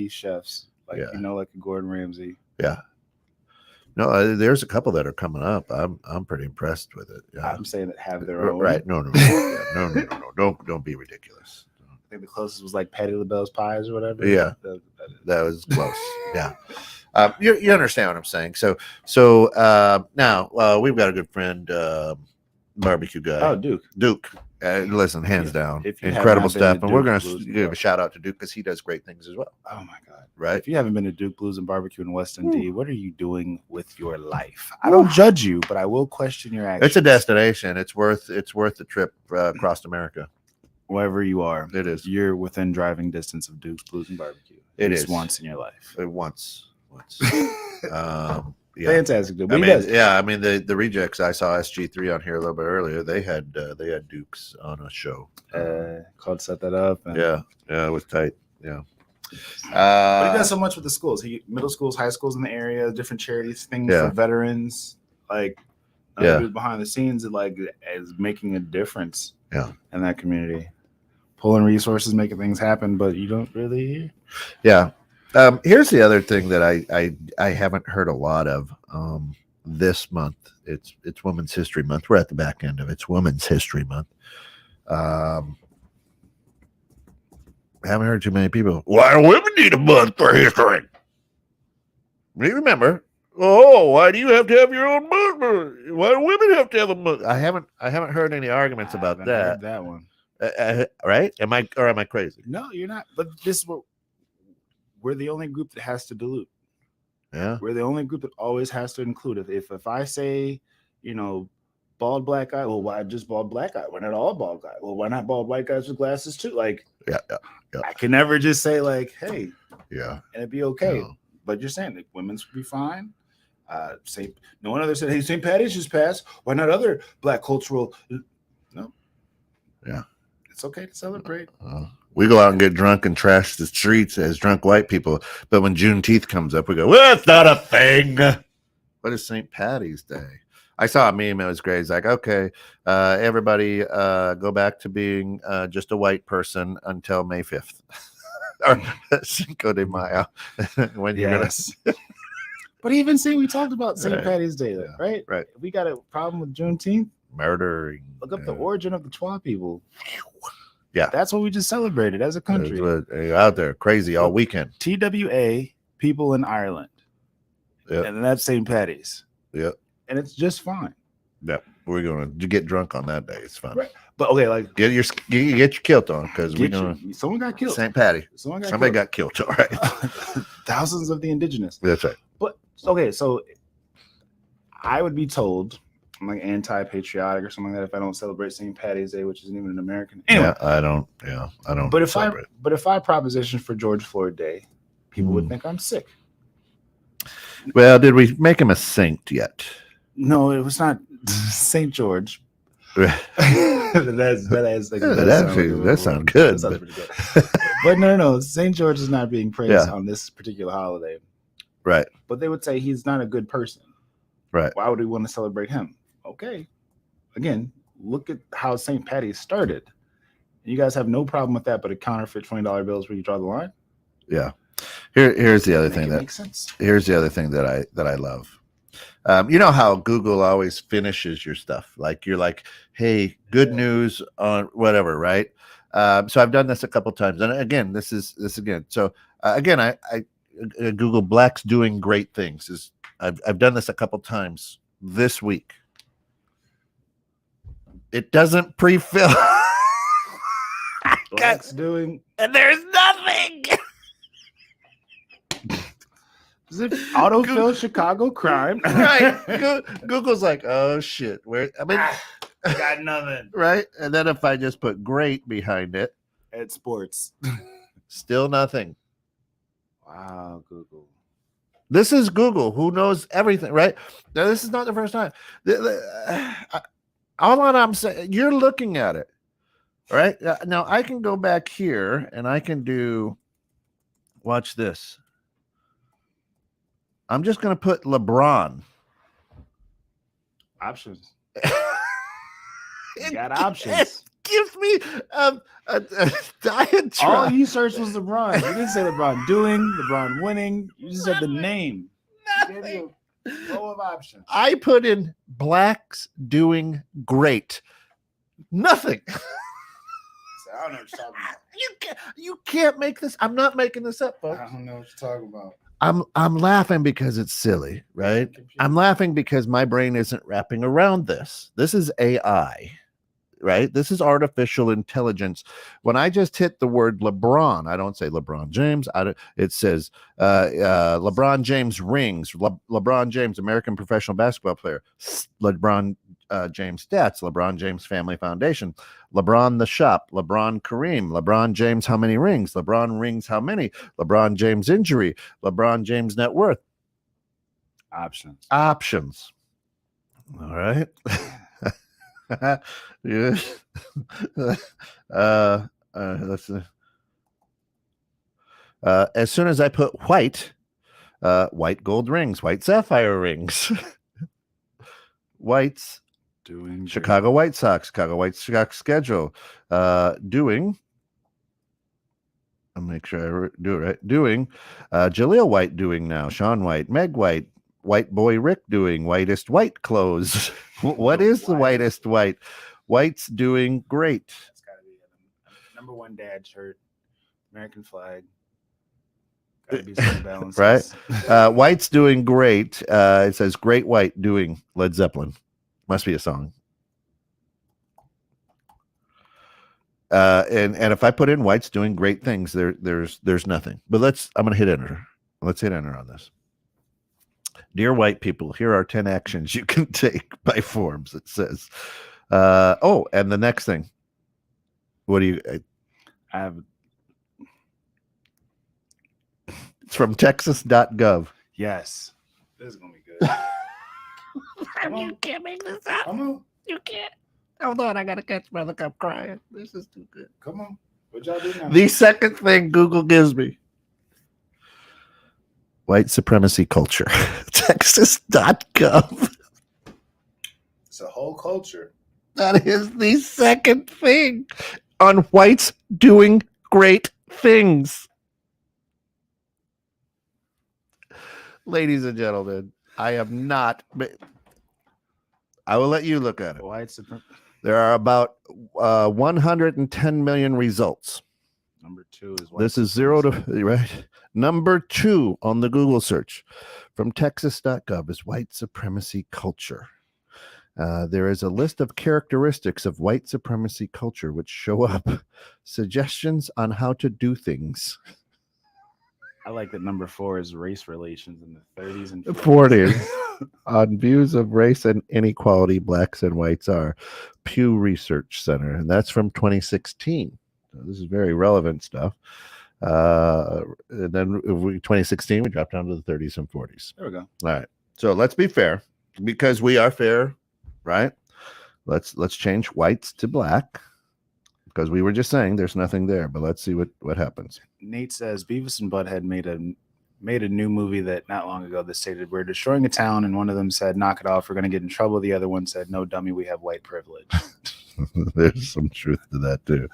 S2: chefs, like like a Gordon Ramsay.
S1: Yeah. No, there's a couple that are coming up. I'm pretty impressed with it. Yeah.
S2: I'm saying that have their own.
S1: Right? No. Don't be ridiculous.
S2: I think the closest was like Patti LaBelle's Pies or whatever.
S1: Yeah, that was close. Yeah. You understand what I'm saying? So now we've got a good friend, barbecue guy.
S2: Oh,
S1: Duke. Listen, hands down,
S2: if you
S1: incredible stuff, and we're going
S2: Blues
S1: to give a shout out to Duke because he does great things as well.
S2: Oh my God!
S1: Right?
S2: If you haven't been to Duke Blues and Barbecue in West Indy, what are you doing with your life? I don't judge you, but I will question your actions.
S1: It's a destination. It's worth the trip across America.
S2: Wherever you are,
S1: it is.
S2: You're within driving distance of Duke's Blues and Barbecue.
S1: It is
S2: once in your life.
S1: Once.
S2: Yeah. Fantastic. Dude.
S1: I mean, the rejects. I saw SG3 on here a little bit earlier. They had Dukes on a show.
S2: Called Set That Up. And...
S1: Yeah, it was tight. Yeah.
S2: But he does so much with the schools. Middle schools, high schools in the area, different charities, things for veterans. Like, dude behind the scenes, is making a difference.
S1: Yeah.
S2: In that community, pulling resources, making things happen, but you don't really.
S1: Yeah. Here's the other thing that I haven't heard a lot of this month. It's Women's History Month. We're at the back end of it. It's Women's History Month. Haven't heard too many people. Why do women need a month for history? You remember? Oh, why do you have to have your own month? Why do women have to have a month? I haven't heard any arguments about that.
S2: Heard that one.
S1: Right? Am I crazy?
S2: No, you're not. But this is what we're the only group that has to dilute.
S1: Yeah.
S2: We're the only group that always has to include. If I say, bald black guy, well, why just bald black guy? Why not all bald guy? Well, why not bald white guys with glasses too? Like,
S1: yeah.
S2: I can never just say like, hey,
S1: and
S2: it'd be okay.
S1: Yeah.
S2: But you're saying like women's would be fine. No one other said, hey, St. Patty's just passed. Why not other black cultural? No.
S1: Yeah.
S2: It's okay to celebrate.
S1: We go out and get drunk and trash the streets as drunk white people. But when Juneteenth comes up, we go, well, it's not a thing. What is St. Patty's Day? I saw a meme. It was great. It's like, okay, everybody go back to being just a white person until May 5th. Or Cinco de Mayo. When you're
S2: But even we talked about St. Patty's Day, right?
S1: Right.
S2: If we got a problem with Juneteenth,
S1: murdering.
S2: Look up the origin of the Twa people.
S1: Yeah.
S2: That's what we just celebrated as a country.
S1: You're out there crazy all weekend.
S2: TWA, people in Ireland.
S1: Yeah.
S2: And that's St. Patty's.
S1: Yeah.
S2: And it's just fine.
S1: Yeah. We're going to get drunk on that day. It's fun.
S2: Right. But okay, like
S1: get your kilt on because we're going.
S2: Someone got killed.
S1: St. Patty. Somebody got killed. All right.
S2: Thousands of the indigenous.
S1: That's right.
S2: But okay, so I would be told I'm like anti-patriotic or something like that if I don't celebrate St. Patty's Day, which isn't even an American. Anyway,
S1: I don't.
S2: But if I proposition for George Floyd Day, people would think I'm sick.
S1: Well, did we make him a saint yet?
S2: No, it was not St. George. that
S1: sounds good.
S2: That pretty good. But no. St. George is not being praised on this particular holiday.
S1: Right.
S2: But they would say he's not a good person.
S1: Right.
S2: Why would we want to celebrate him? Okay. Again, look at how St. Patty's started. You guys have no problem with that, but a counterfeit $20 bills where you draw the line?
S1: Yeah. Here's the other thing that
S2: makes sense.
S1: Here's the other thing that I love. You know how Google always finishes your stuff. Like you're like, hey, good news on whatever, right? So I've done this a couple times. And again, this again. So again, I Google blacks doing great things. I've done this a couple times this week. It doesn't pre-fill.
S2: Blacks doing,
S1: and there's nothing.
S2: Is it autofill Chicago crime?
S1: Right. Google's like, oh shit. Where? I mean,
S2: got nothing.
S1: Right. And then if I just put great behind it,
S2: at sports,
S1: still nothing.
S2: Wow, Google.
S1: This is Google, who knows everything, right? Now, this is not the first time. All I'm saying, you're looking at it, right? Now I can go back here and I can do. Watch this. I'm just going to put LeBron.
S2: Options. You got options.
S1: It gives me a diatribe.
S2: All you searched was LeBron. You didn't say LeBron doing, LeBron winning. You just said the name.
S1: Nothing.
S2: Row of options.
S1: I put in blacks doing great. Nothing.
S2: I don't know what you're talking about.
S1: You can't make this. I'm not making this up, folks.
S2: I don't know what you're talking about.
S1: I'm laughing because it's silly, right? I'm laughing because my brain isn't wrapping around this. This is AI, right? This is artificial intelligence. When I just hit the word LeBron, I don't say LeBron James. It says LeBron James rings, LeBron James, American professional basketball player, LeBron James stats, LeBron James Family Foundation, LeBron the shop, LeBron Kareem, LeBron James how many rings, LeBron rings how many, LeBron James injury, LeBron James net worth.
S2: Options.
S1: All right. Yeah. Let's see. As soon as I put white gold rings, white sapphire rings, whites
S2: doing
S1: Chicago White Sox schedule, doing. I'll make sure I do it right. Doing Jaleel White doing now, Sean White, Meg White, white boy Rick doing whitest white clothes. What is the whitest white? White's doing great.
S2: It's got to be a number one dad shirt, American flag. Got to be some balance,
S1: right? White's doing great. It says Great White doing Led Zeppelin. Must be a song. And if I put in White's doing great things, there's nothing. But I'm gonna hit enter. Let's hit enter on this. Dear white people, here are 10 actions you can take by Forbes. It says. And the next thing. What do you?
S2: I have.
S1: It's from Texas.gov.
S2: Yes, this is gonna be good.
S3: You can't make this up.
S2: Come on.
S3: You can't. Hold on, I gotta catch my look. I'm crying. This is too good.
S2: Come on. What y'all do now?
S1: The second thing Google gives me. White supremacy culture. Texas.gov.
S2: It's a whole culture.
S1: That is the second thing on whites doing great things. Ladies and gentlemen, I am not. I will let you look at it.
S2: White supremacy.
S1: There are about 110 million results.
S2: Number 2 is white.
S1: This is 0 to right. Number 2 on the Google search from Texas.gov is white supremacy culture. There is a list of characteristics of white supremacy culture which show up. Suggestions on how to do things.
S2: I like that number 4 is race relations in the 30s and
S1: 40s. On views of race and inequality, blacks and whites are. Pew Research Center, and that's from 2016. So this is very relevant stuff. And then 2016, we dropped down to the 30s and 40s.
S2: There we go.
S1: All right. So let's be fair, because we are fair, right? Let's change whites to black, because we were just saying there's nothing there. But let's see what happens.
S2: Nate says Beavis and Butthead made a new movie that not long ago that stated we're destroying a town, and one of them said knock it off, we're going to get in trouble. The other one said no dummy, we have white privilege.
S1: There's some truth to that too.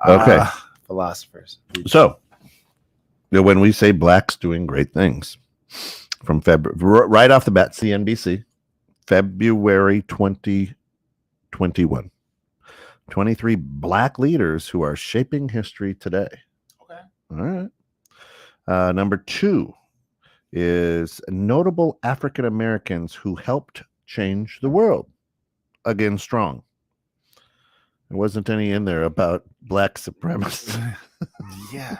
S1: Okay.
S2: Philosophers.
S1: So when we say blacks doing great things, from February, right off the bat, CNBC, February 2021. 23 black leaders who are shaping history today.
S2: Okay.
S1: All right. Number 2 is notable African Americans who helped change the world. Again, strong. There wasn't any in there about black supremacists.
S2: Yeah.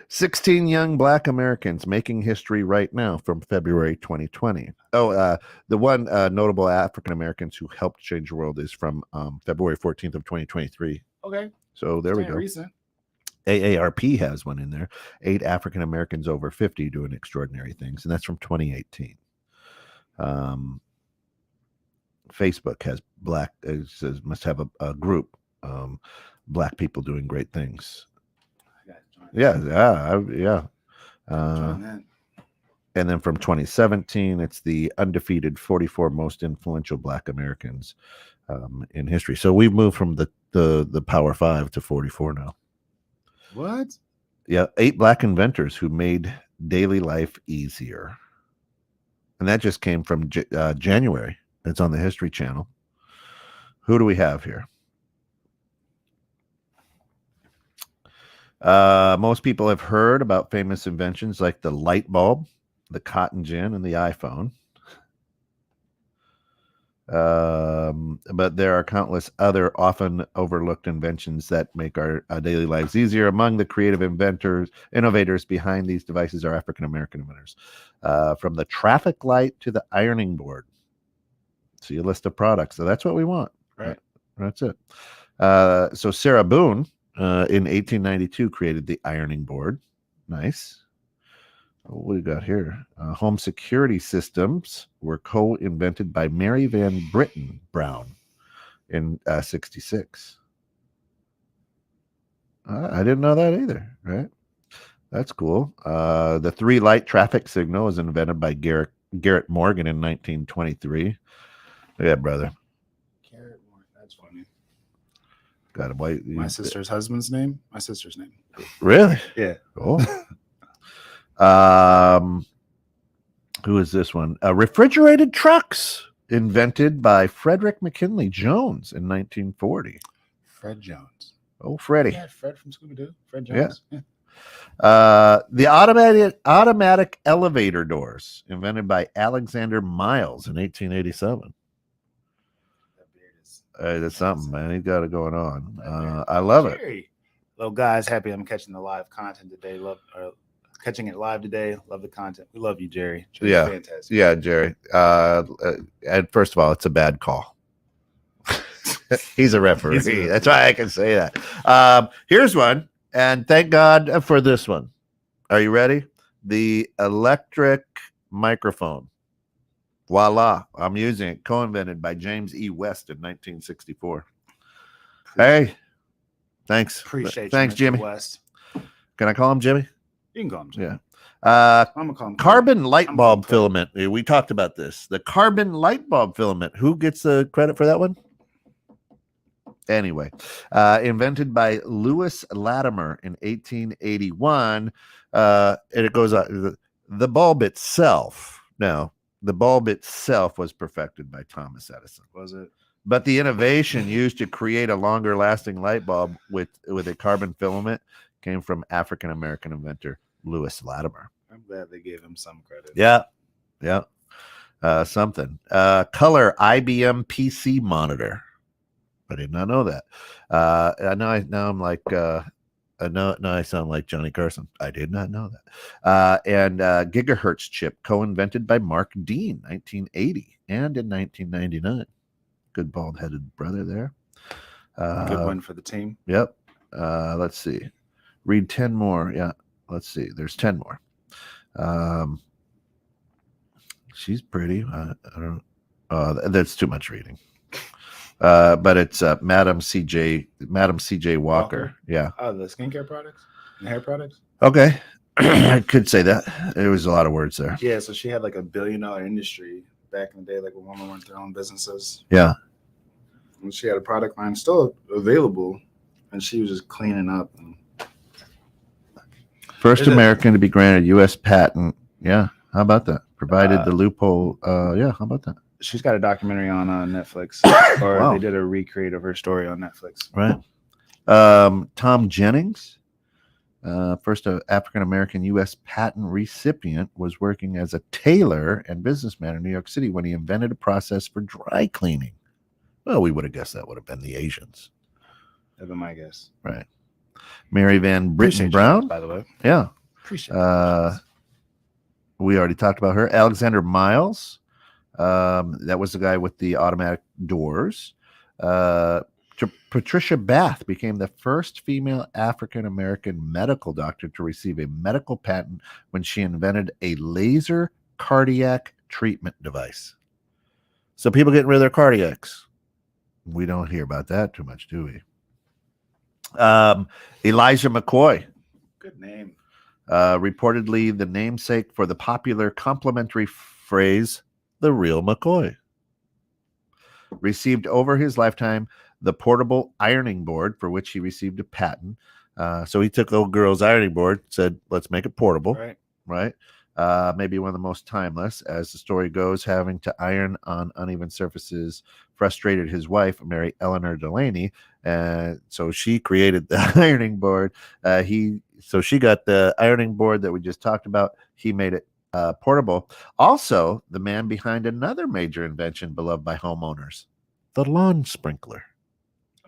S1: 16 young black Americans making history right now from February 2020. The one notable African Americans who helped change the world is from February 14th of 2023.
S2: Okay.
S1: So there we go.
S2: Recent.
S1: AARP has one in there. 8 African Americans over 50 doing extraordinary things, and that's from 2018. Facebook has must have a group, black people doing great things. Yeah. And then from 2017, it's the undefeated 44 most influential black Americans in history. So we've moved from the Power 5 to 44 now.
S2: What?
S1: Yeah, 8 black inventors who made daily life easier. And that just came from January. It's on the History Channel. Who do we have here? Most people have heard about famous inventions like the light bulb, the cotton gin, and the iPhone. But there are countless other often overlooked inventions that make our daily lives easier. Among the creative innovators behind these devices are African American inventors. From the traffic light to the ironing board. See a list of products. So that's what we want.
S2: Right.
S1: That's it. So Sarah Boone in 1892 created the ironing board. Nice. What do we got here? Home security systems were co-invented by Mary Van Britten Brown in 66. I didn't know that either, right? That's cool. The 3-light traffic signal was invented by Garrett Morgan in 1923. Yeah, brother.
S2: Garrett Morgan, that's funny.
S1: Got a white.
S2: My sister's husband's name? My sister's name.
S1: Really?
S2: Yeah.
S1: Cool. Who is this one? Refrigerated trucks invented by Frederick McKinley Jones in 1940.
S2: Fred Jones.
S1: Oh, Freddie.
S2: Yeah, Fred from Scooby-Doo. Fred Jones.
S1: Yeah. The automatic elevator doors invented by Alexander Miles in 1887. That's something, man. He's got it going on. I love it.
S2: Hello, guys. Happy I'm catching the live content today. Catching it live today. Love the content. We love you, Jerry.
S1: Yeah.
S2: Fantastic.
S1: Yeah, Jerry. And first of all, it's a bad call. He's a referee. That's why I can say that. Here's one. And thank God for this one. Are you ready? The electric microphone. Voila. I'm using it. Co-invented by James E. West in 1964. Hey. Thanks.
S2: Appreciate you.
S1: Thanks, Jimmy.
S2: West.
S1: Can I call him Jimmy?
S2: You can call him Jimmy.
S1: Yeah.
S2: I'm gonna call him
S1: carbon light bulb filament. We talked about this. The carbon light bulb filament. Who gets the credit for that one? Anyway, invented by Lewis Latimer in 1881. And it goes on. The bulb itself. Now, the bulb itself was perfected by Thomas Edison.
S2: Was it?
S1: But the innovation used to create a longer lasting light bulb with a carbon filament came from African American inventor Lewis Latimer.
S2: I'm glad they gave him some credit.
S1: Yeah. Something. Color IBM PC monitor. I did not know that. Now I'm like now I sound like Johnny Carson. I did not know that. And gigahertz chip co-invented by Mark Dean, 1980 and in 1999. Good bald-headed brother there.
S2: Good one for the team.
S1: Yep. Let's see. Read 10 more. Yeah. Let's see. There's 10 more. She's pretty. I don't. That's too much reading. But it's Madam CJ Walker. Yeah.
S2: Oh, the skincare products and hair products.
S1: Okay. I could say that. There was a lot of words there.
S2: Yeah. So she had like $1 billion industry back in the day, like when women went their own businesses.
S1: Yeah.
S2: And she had a product line still available, and she was just cleaning up.
S1: First American to be granted U.S. patent Yeah. How about that? Provided the loophole. Yeah. How about that?
S2: She's got a documentary on Netflix, or
S1: Wow.
S2: they did a recreate of her story on Netflix.
S1: Right. Tom Jennings, first African-American U.S. patent recipient, was working as a tailor and businessman in New York City when he invented a process for dry cleaning. Well, we would have guessed that would have been the Asians.
S2: That'd be my guess.
S1: Right. Mary Van Britton
S2: Appreciate
S1: Brown.
S2: you, by the way.
S1: Yeah.
S2: Appreciate it.
S1: We already talked about her. Alexander Miles. That was the guy with the automatic doors. Patricia Bath became the first female African-American medical doctor to receive a medical patent when she invented a laser cardiac treatment device. So people getting rid of their cardiacs. We don't hear about that too much, do we? Elijah McCoy.
S2: Good name.
S1: Reportedly the namesake for the popular complimentary phrase, the real McCoy. Received over his lifetime the portable ironing board, for which he received a patent. So he took old girl's ironing board, said, let's make it portable. Right? Maybe one of the most timeless. As the story goes, having to iron on uneven surfaces frustrated his wife, Mary Eleanor Delaney. So she created the ironing board. So she got the ironing board that we just talked about. He made it portable. Also, the man behind another major invention beloved by homeowners, the lawn sprinkler.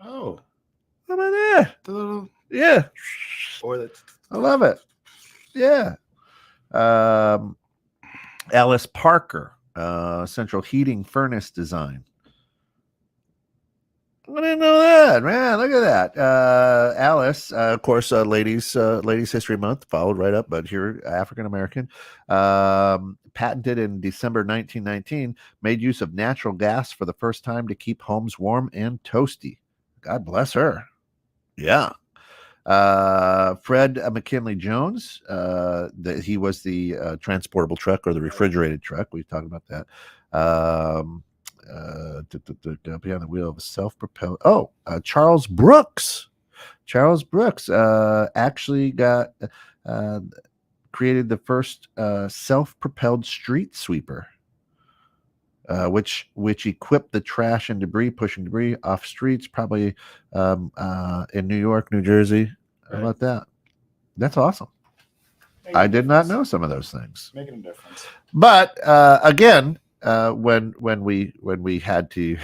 S2: Oh,
S1: How about that?
S2: the little
S1: Yeah.
S2: or the
S1: I love it. Yeah. Alice Parker, central heating furnace design. I didn't know that, man. Look at that. Alice, of course, ladies History Month followed right up, but here, African American, patented in December 1919, made use of natural gas for the first time to keep homes warm and toasty. God bless her. Yeah. Fred McKinley Jones, he was the transportable truck or the refrigerated truck. We've talked about that. Behind the wheel of a self-propelled. Charles Brooks. Charles Brooks actually got created the first self-propelled street sweeper, which equipped the trash and debris, pushing debris off streets, probably in New York, New Jersey. How about that? That's awesome. I did not know some of those things.
S2: Making a difference.
S1: But again, when we had to,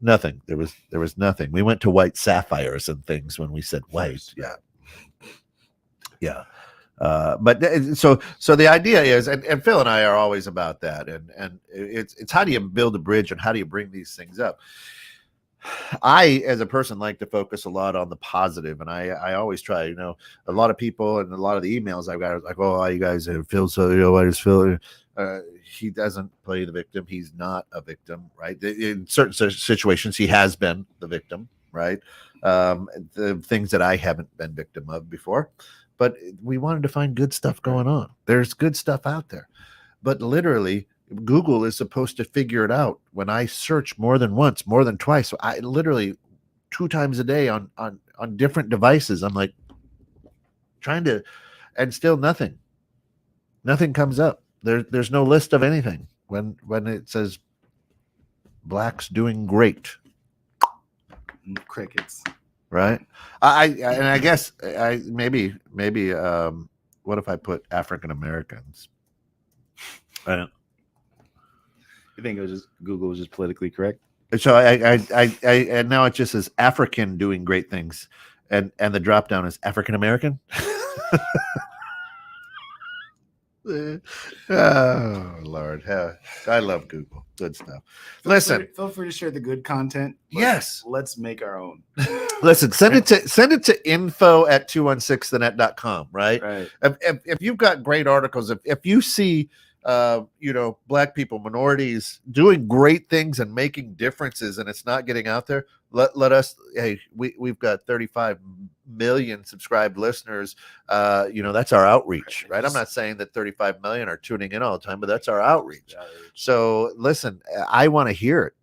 S1: nothing. There was nothing. We went to white sapphires and things when we said white. Yeah. But so the idea is, and Phil and I are always about that, and it's how do you build a bridge and how do you bring these things up? I, as a person, like to focus a lot on the positive, and I always try. A lot of people and a lot of the emails I've got are like, "Oh, you guys feel so. I just feel." He doesn't play the victim. He's not a victim, right? In certain situations, he has been the victim, right? The things that I haven't been victim of before. But we wanted to find good stuff going on. There's good stuff out there. But literally, Google is supposed to figure it out. When I search more than once, more than twice, I literally 2 times a day on different devices, I'm like trying to, and still nothing comes up. There's no list of anything when it says blacks doing great.
S2: Crickets.
S1: Right. I guess maybe what if I put African Americans? I don't.
S2: You think Google was just politically correct?
S1: So I and now it just says African doing great things, and the drop down is African American. Oh Lord, I love Google. Good stuff. Listen,
S2: feel free to share the good content.
S1: Yes,
S2: let's make our own.
S1: Listen, send it to info@216thenet.com. Right. If you've got great articles, if you see black people, minorities doing great things and making differences, and it's not getting out there, let us. Hey, we've got 35 million subscribed listeners. That's our outreach, right? I'm not saying that 35 million are tuning in all the time, but that's our outreach. So listen, I want to hear it.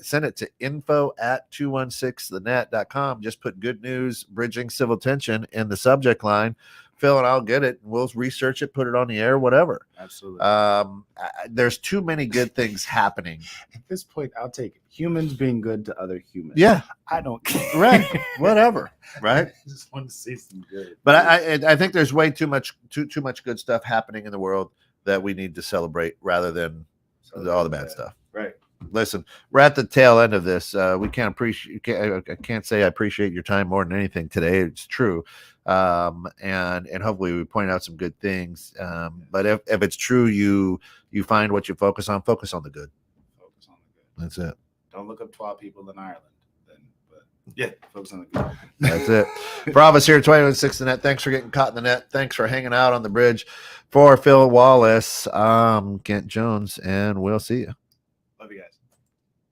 S1: Send it to info@216thenet.com. Just put good news, bridging civil tension in the subject line. Phil and I'll get it. We'll research it, put it on the air, whatever.
S2: Absolutely.
S1: There's too many good things happening.
S2: At this point, I'll take it. Humans being good to other humans.
S1: Yeah,
S2: I don't care.
S1: right. Whatever. Right.
S2: I just want to see some good.
S1: But I think there's way too much good stuff happening in the world that we need to celebrate rather than all the bad stuff.
S2: Right.
S1: Listen, we're at the tail end of this. We can't appreciate. I can't say I appreciate your time more than anything today. It's true, and hopefully we point out some good things. But if it's true, you find what you focus on. Focus on the good.
S2: Focus on the good.
S1: That's it.
S2: Don't look up 12 people in Ireland. But yeah, focus on the good.
S1: That's it. For all of us here at 21.6 The Net, thanks for getting caught in the net. Thanks for hanging out on the bridge. For Phil Wallace, Kent Jones, and we'll see you.
S2: Love you guys.